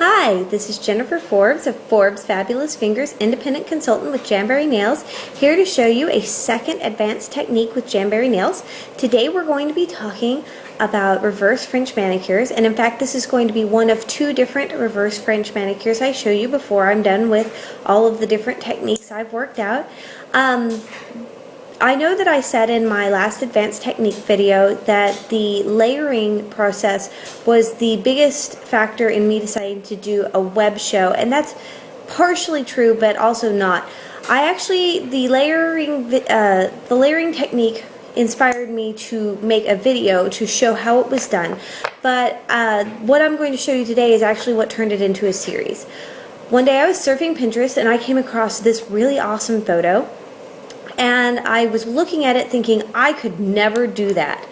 Hi, this is Jennifer Forbes of Forbes Fabulous Fingers, independent consultant with Jamberry Nails, here to show you a second advanced technique with Jamberry Nails. Today we're going to be talking about reverse French manicures, and in fact this is going to be one of two different reverse French manicures I show you before I'm done with all of the different techniques I've worked out. I know that I said in my last advanced technique video that the layering process was the biggest factor in me deciding to do a web show, and that's partially true but also not. The layering technique inspired me to make a video to show how it was done, but what I'm going to show you today is actually what turned it into a series. One day I was surfing Pinterest and I came across this really awesome photo. And I was looking at it thinking, I could never do that.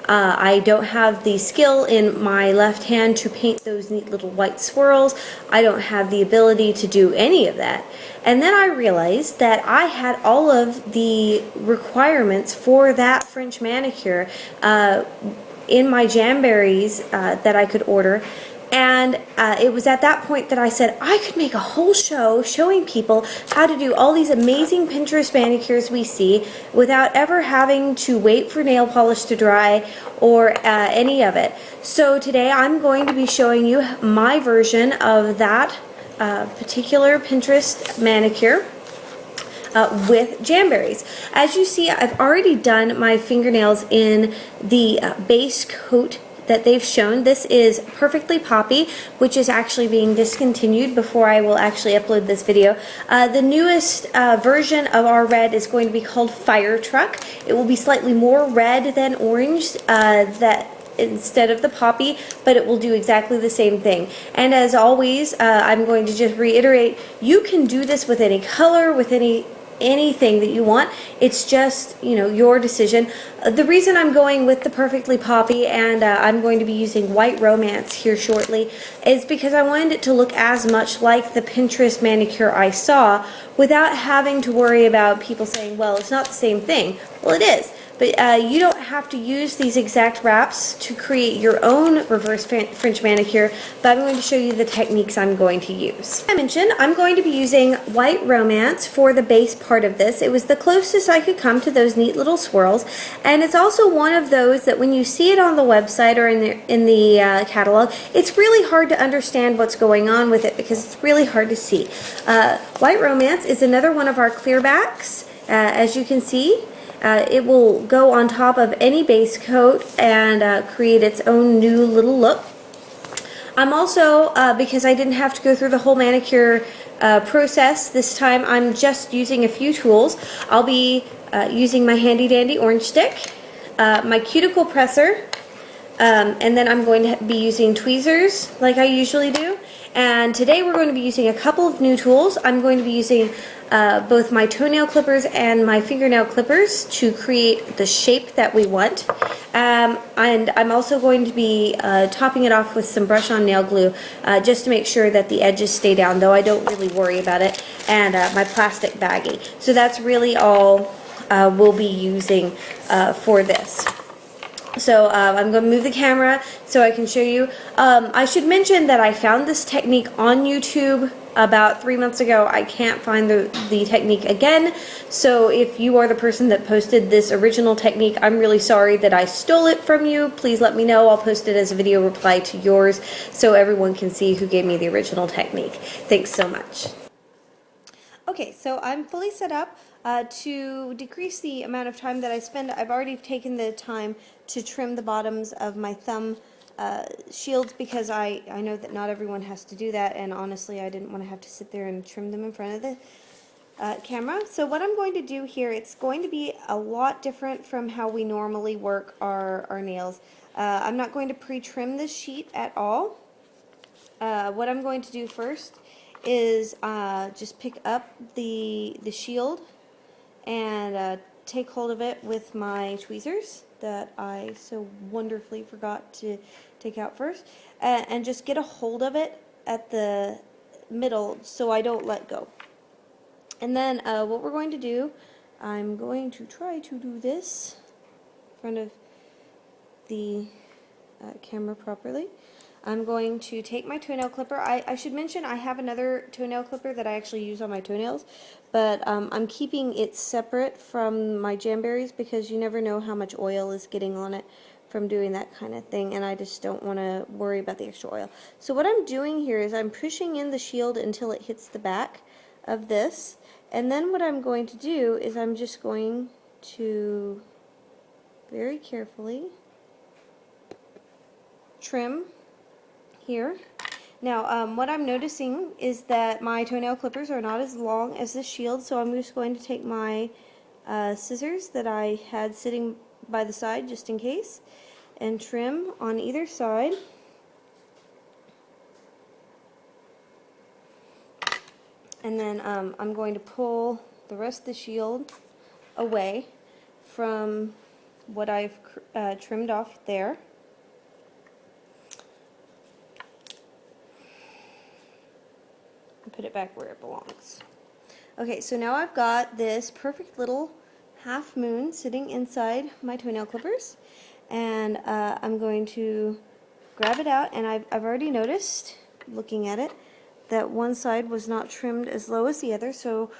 I don't have the skill in my left hand to paint those neat little white swirls. I don't have the ability to do any of that. And then I realized that I had all of the requirements for that French manicure in my Jamberries that I could order. And it was at that point that I said I could make a whole show showing people how to do all these amazing Pinterest manicures we see without ever having to wait for nail polish to dry or any of it. So today I'm going to be showing you my version of that particular Pinterest manicure with Jamberries. As you see, I've already done my fingernails in the base coat that they've shown. This is Perfectly Poppy, which is actually being discontinued before I will actually upload this video. The newest version of our red is going to be called Fire Truck. It will be slightly more red than orange instead of the poppy, but it will do exactly the same thing. And as always, I'm going to just reiterate, you can do this with any color, with anything that you want. It's just, your decision. The reason I'm going with the Perfectly Poppy, and I'm going to be using White Romance here shortly, is because I wanted it to look as much like the Pinterest manicure I saw without having to worry about people saying, well, it's not the same thing. Well, it is. But you don't have to use these exact wraps to create your own reverse French manicure, but I'm going to show you the techniques I'm going to use. As I mentioned, I'm going to be using White Romance for the base part of this. It was the closest I could come to those neat little swirls, and it's also one of those that when you see it on the website or in the catalog, it's really hard to understand what's going on with it because it's really hard to see. White Romance is another one of our clearbacks, as you can see. It will go on top of any base coat and create its own new little look. I'm also, because I didn't have to go through the whole manicure process this time, I'm just using a few tools. I'll be using my handy dandy orange stick, my cuticle presser, and then I'm going to be using tweezers like I usually do. And today we're going to be using a couple of new tools. I'm going to be using both my toenail clippers and my fingernail clippers to create the shape that we want. And I'm also going to be topping it off with some brush-on nail glue just to make sure that the edges stay down, though I don't really worry about it, and my plastic baggie. So that's really all we'll be using for this. So I'm going to move the camera so I can show you. I should mention that I found this technique on YouTube about 3 months ago. I can't find the technique again, so if you are the person that posted this original technique, I'm really sorry that I stole it from you. Please let me know. I'll post it as a video reply to yours so everyone can see who gave me the original technique. Thanks so much. Okay, so I'm fully set up. To decrease the amount of time that I spend, I've already taken the time to trim the bottoms of my thumb shields because I know that not everyone has to do that, and honestly I didn't want to have to sit there and trim them in front of the camera. So what I'm going to do here, it's going to be a lot different from how we normally work our nails. I'm not going to pre-trim this sheet at all. What I'm going to do first is just pick up the shield and take hold of it with my tweezers that I so wonderfully forgot to take out first, and just get a hold of it at the middle so I don't let go. And then what we're going to do, I'm going to try to do this in front of the camera properly. I'm going to take my toenail clipper. I should mention I have another toenail clipper that I actually use on my toenails, but I'm keeping it separate from my Jamberries because you never know how much oil is getting on it from doing that kind of thing, and I just don't want to worry about the extra oil. So what I'm doing here is I'm pushing in the shield until it hits the back of this, and then what I'm going to do is I'm just going to very carefully trim here. Now what I'm noticing is that my toenail clippers are not as long as the shield, so I'm just going to take my scissors that I had sitting by the side just in case and trim on either side. And then I'm going to pull the rest of the shield away from what I've trimmed off there. And put it back where it belongs. Okay, so now I've got this perfect little half moon sitting inside my toenail clippers, and I'm going to grab it out, and I've already noticed, looking at it, that one side was not trimmed as low as the other, so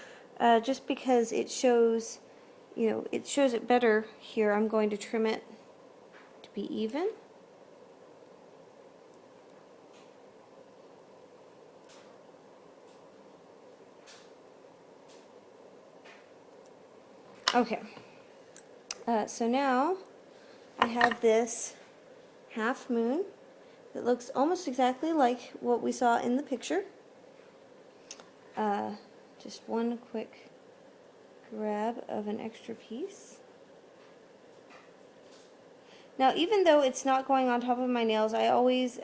just because it shows, you know, it shows it better here, I'm going to trim it to be even. Okay, so now I have this half moon that looks almost exactly like what we saw in the picture. Just one quick grab of an extra piece. Now, even though it's not going on top of my nails, I always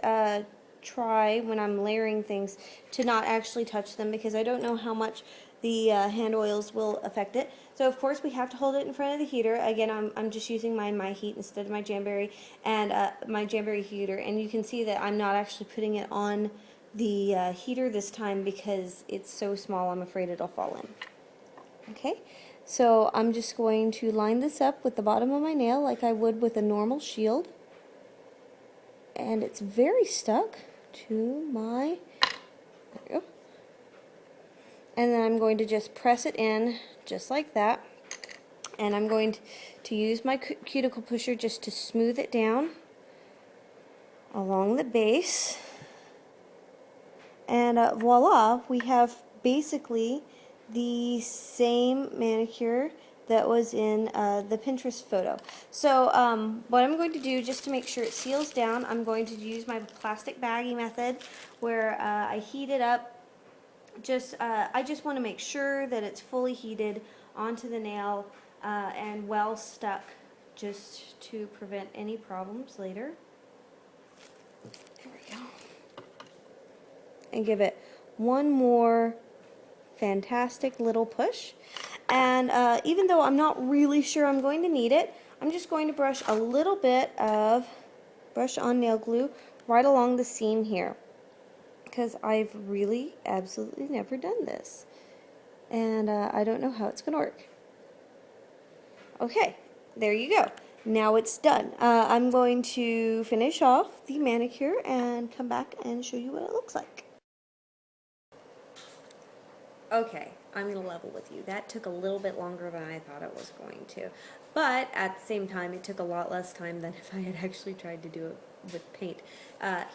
try when I'm layering things to not actually touch them because I don't know how much the hand oils will affect it. So of course we have to hold it in front of the heater. Again, I'm just using my heat instead of my Jamberry, and my Jamberry heater, and you can see that I'm not actually putting it on the heater this time because it's so small I'm afraid it'll fall in. Okay, so I'm just going to line this up with the bottom of my nail like I would with a normal shield, and it's very stuck to my, there we go. And then I'm going to just press it in just like that, and I'm going to use my cuticle pusher just to smooth it down along the base, and voila, we have basically the same manicure that was in the Pinterest photo. So what I'm going to do, just to make sure it seals down, I'm going to use my plastic baggie method where I heat it up. I just want to make sure that it's fully heated onto the nail and well stuck, just to prevent any problems later. There we go. And give it one more fantastic little push. And even though I'm not really sure I'm going to need it, I'm just going to brush a little bit of brush on nail glue right along the seam here, because I've really absolutely never done this, and I don't know how it's going to work. Okay, there you go. Now it's done. I'm going to finish off the manicure and come back and show you what it looks like. Okay, I'm going to level with you. That took a little bit longer than I thought it was going to. But at the same time, it took a lot less time than if I had actually tried to do it with paint.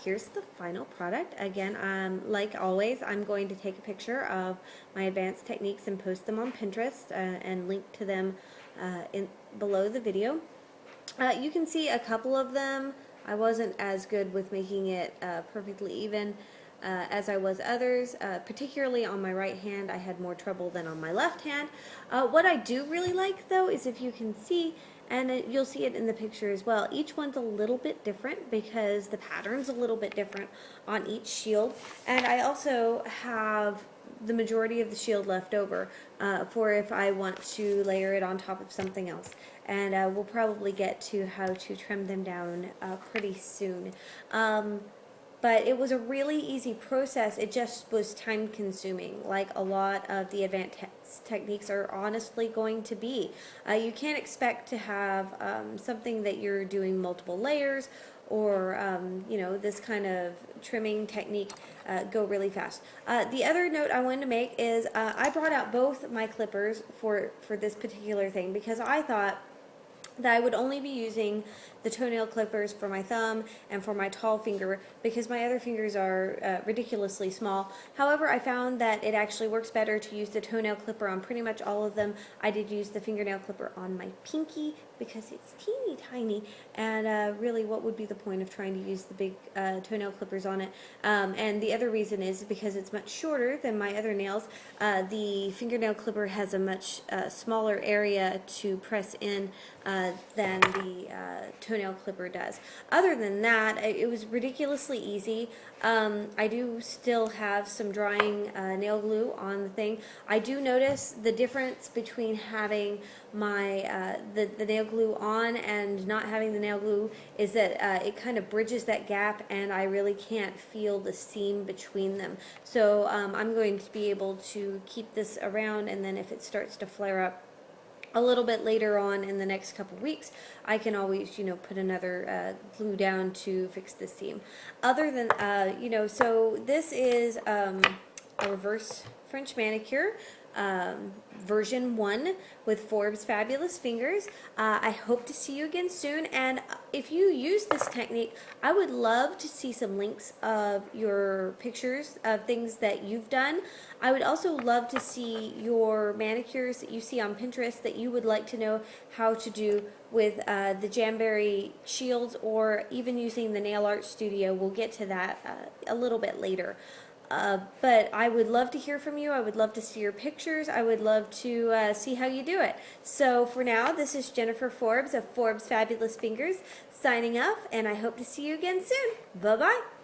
Here's the final product. Again, like always, I'm going to take a picture of my advanced techniques and post them on Pinterest and link to them below the video. You can see a couple of them. I wasn't as good with making it perfectly even as I was others, particularly on my right hand. I had more trouble than on my left hand. What I do really like, though, is if you can see, and you'll see it in the picture as well, each one's a little bit different because the pattern's a little bit different on each shield. And I also have the majority of the shield left over for if I want to layer it on top of something else. And we'll probably get to how to trim them down pretty soon. But it was a really easy process. It just was time consuming, like a lot of the advanced techniques are honestly going to be. You can't expect to have something that you're doing multiple layers or you know, this kind of trimming technique go really fast. The other note I wanted to make is I brought out both my clippers for this particular thing because I thought that I would only be using the toenail clippers for my thumb and for my tall finger because my other fingers are ridiculously small. However, I found that it actually works better to use the toenail clipper on pretty much all of them. I did use the fingernail clipper on my pinky because it's teeny tiny, and really what would be the point of trying to use the big toenail clippers on it? And the other reason is because it's much shorter than my other nails. The fingernail clipper has a much smaller area to press in than the toenail clipper does. Other than that, it was ridiculously easy. I do still have some drying nail glue on the thing. I do notice the difference between having my the nail glue on and not having the nail glue is that it kind of bridges that gap, and I really can't feel the seam between them. So I'm going to be able to keep this around, and then if it starts to flare up a little bit later on in the next couple weeks, I can always, you know, put another glue down to fix the seam. Other than, you know, so this is a reverse French manicure, version 1 with Forbes Fabulous Fingers. I hope to see you again soon, and if you use this technique, I would love to see some links of your pictures of things that you've done. I would also love to see your manicures that you see on Pinterest that you would like to know how to do with the Jamberry shields, or even using the Nail Art Studio. We'll get to that a little bit later. But I would love to hear from you. I would love to see your pictures. I would love to see how you do it. So for now, this is Jennifer Forbes of Forbes Fabulous Fingers signing off, and I hope to see you again soon. Bye-bye.